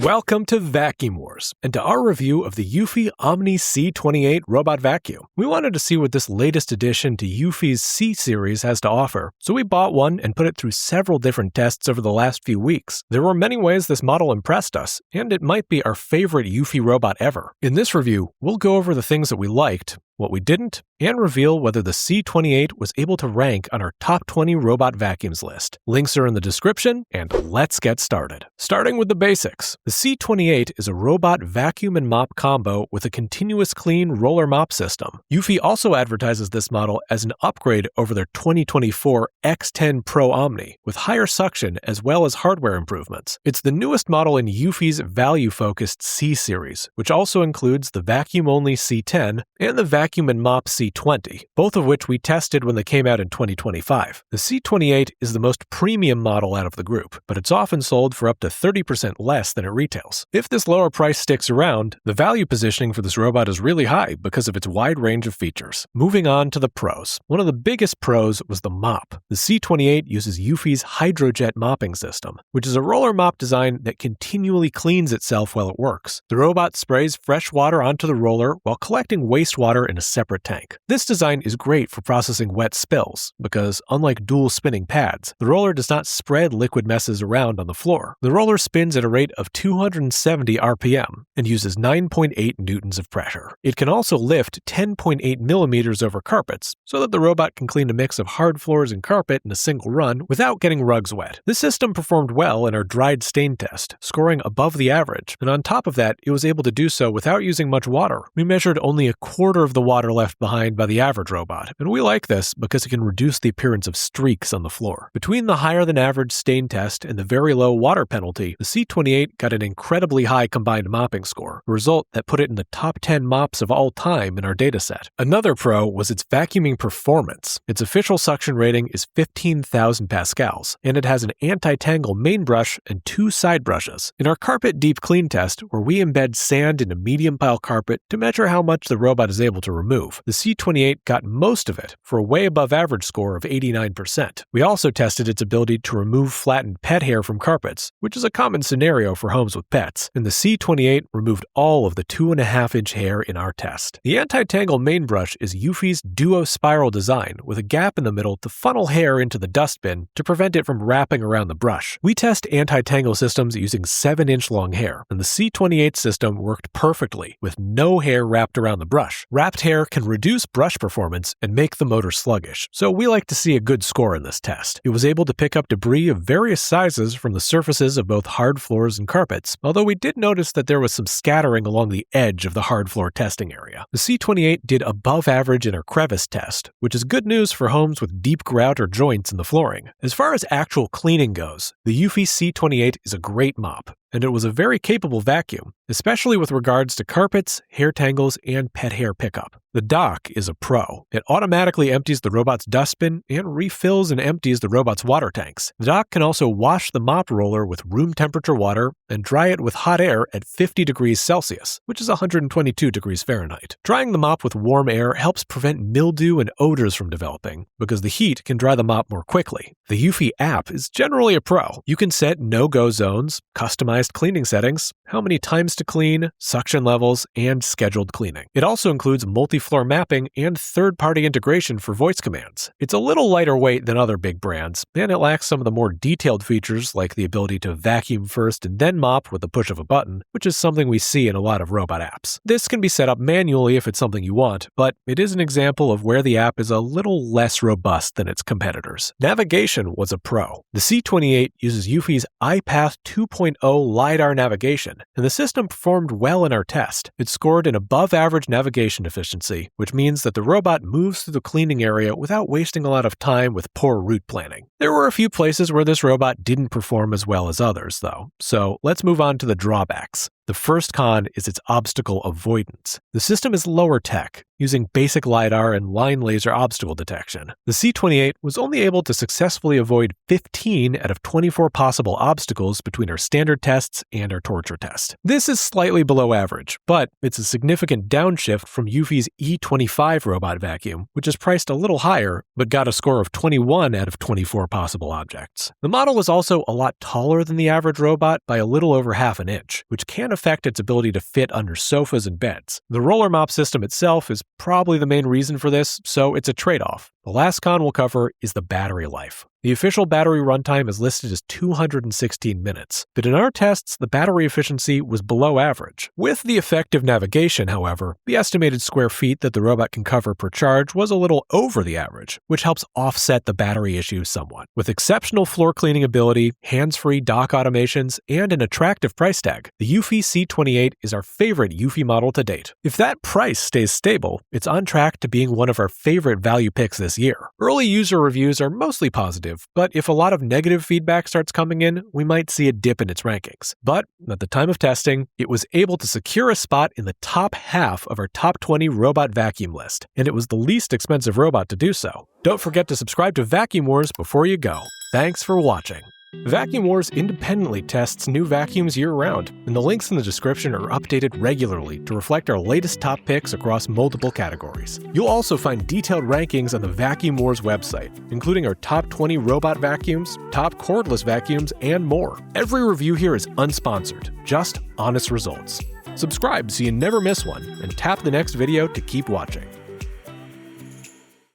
Welcome to Vacuum Wars, and to our review of the Eufy Omni C28 robot vacuum. We wanted to see what this latest addition to Eufy's C-Series has to offer, so we bought one and put it through several different tests over the last few weeks. There were many ways this model impressed us, and it might be our favorite Eufy robot ever. In this review, we'll go over the things that we liked, what we didn't, and reveal whether the C28 was able to rank on our top 20 robot vacuums list. Links are in the description, and let's get started. Starting with the basics, the C28 is a robot vacuum and mop combo with a continuous clean roller mop system. Eufy also advertises this model as an upgrade over their 2024 X10 Pro Omni, with higher suction as well as hardware improvements. It's the newest model in Eufy's value-focused C-Series, which also includes the vacuum-only C10 and the vacuum and mop C20, both of which we tested when they came out in 2025. The C28 is the most premium model out of the group, but it's often sold for up to 30% less than it retails. If this lower price sticks around, the value positioning for this robot is really high because of its wide range of features. Moving on to the pros. One of the biggest pros was the mop. The C28 uses Eufy's Hydrojet mopping system, which is a roller mop design that continually cleans itself while it works. The robot sprays fresh water onto the roller while collecting wastewater in a separate tank. This design is great for processing wet spills because, unlike dual spinning pads, the roller does not spread liquid messes around on the floor. The roller spins at a rate of 270 RPM and uses 9.8 newtons of pressure. It can also lift 10.8 millimeters over carpets so that the robot can clean a mix of hard floors and carpet in a single run without getting rugs wet. This system performed well in our dried stain test, scoring above the average, and on top of that, it was able to do so without using much water. We measured only a quarter of the water left behind by the average robot, and we like this because it can reduce the appearance of streaks on the floor. Between the higher than average stain test and the very low water penalty, the C28 got an incredibly high combined mopping score, a result that put it in the top 10 mops of all time in our dataset. Another pro was its vacuuming performance. Its official suction rating is 15,000 pascals, and it has an anti-tangle main brush and 2 side brushes. In our carpet deep clean test, where we embed sand in a medium pile carpet to measure how much the robot is able to remove, the C28 got most of it for a way above average score of 89%. We also tested its ability to remove flattened pet hair from carpets, which is a common scenario for homes with pets, and the C28 removed all of the 2.5-inch hair in our test. The anti-tangle main brush is Eufy's duo spiral design with a gap in the middle to funnel hair into the dustbin to prevent it from wrapping around the brush. We test anti-tangle systems using 7-inch long hair, and the C28 system worked perfectly with no hair wrapped around the brush. Wrapped hair can reduce brush performance and make the motor sluggish, so we like to see a good score in this test. It was able to pick up debris of various sizes from the surfaces of both hard floors and carpets, although we did notice that there was some scattering along the edge of the hard floor testing area. The C28 did above average in our crevice test, which is good news for homes with deep grout or joints in the flooring. As far as actual cleaning goes, the Eufy C28 is a great mop, and it was a very capable vacuum, especially with regards to carpets, hair tangles, and pet hair pickup. The dock is a pro. It automatically empties the robot's dustbin and refills and empties the robot's water tanks. The dock can also wash the mop roller with room temperature water and dry it with hot air at 50 degrees Celsius, which is 122 degrees Fahrenheit. Drying the mop with warm air helps prevent mildew and odors from developing, because the heat can dry the mop more quickly. The Eufy App is generally a pro. You can set no-go zones, customized cleaning settings, how many times to clean, suction levels, and scheduled cleaning. It also includes multi-floor mapping and third-party integration for voice commands. It's a little lighter weight than other big brands, and it lacks some of the more detailed features like the ability to vacuum first and then mop with the push of a button, which is something we see in a lot of robot apps. This can be set up manually if it's something you want, but it is an example of where the app is a little less robust than its competitors. Navigation was a pro. The C28 uses Eufy's iPath 2.0 LiDAR navigation, and the system performed well in our test. It scored an above-average navigation efficiency, which means that the robot moves through the cleaning area without wasting a lot of time with poor route planning. There were a few places where this robot didn't perform as well as others, though, so let's move on to the drawbacks. The first con is its obstacle avoidance. The system is lower tech, using basic LiDAR and line laser obstacle detection. The C28 was only able to successfully avoid 15 out of 24 possible obstacles between our standard tests and our torture test. This is slightly below average, but it's a significant downshift from Eufy's E25 robot vacuum, which is priced a little higher, but got a score of 21 out of 24 possible objects. The model is also a lot taller than the average robot by a little over half an inch, which can affect its ability to fit under sofas and beds. The roller mop system itself is probably the main reason for this, so it's a trade-off. The last con we'll cover is the battery life. The official battery runtime is listed as 216 minutes, but in our tests, the battery efficiency was below average. With the effective navigation, however, the estimated square feet that the robot can cover per charge was a little over the average, which helps offset the battery issue somewhat. With exceptional floor cleaning ability, hands-free dock automations, and an attractive price tag, the Eufy C28 is our favorite Eufy model to date. If that price stays stable, it's on track to being one of our favorite value picks this year. Early user reviews are mostly positive, but if a lot of negative feedback starts coming in, we might see a dip in its rankings. But at the time of testing, it was able to secure a spot in the top half of our top 20 robot vacuum list, and it was the least expensive robot to do so. Don't forget to subscribe to Vacuum Wars before you go. Thanks for watching. Vacuum Wars independently tests new vacuums year-round, and the links in the description are updated regularly to reflect our latest top picks across multiple categories. You'll also find detailed rankings on the Vacuum Wars website, including our top 20 robot vacuums, top cordless vacuums, and more. Every review here is unsponsored, just honest results. Subscribe so you never miss one, and tap the next video to keep watching.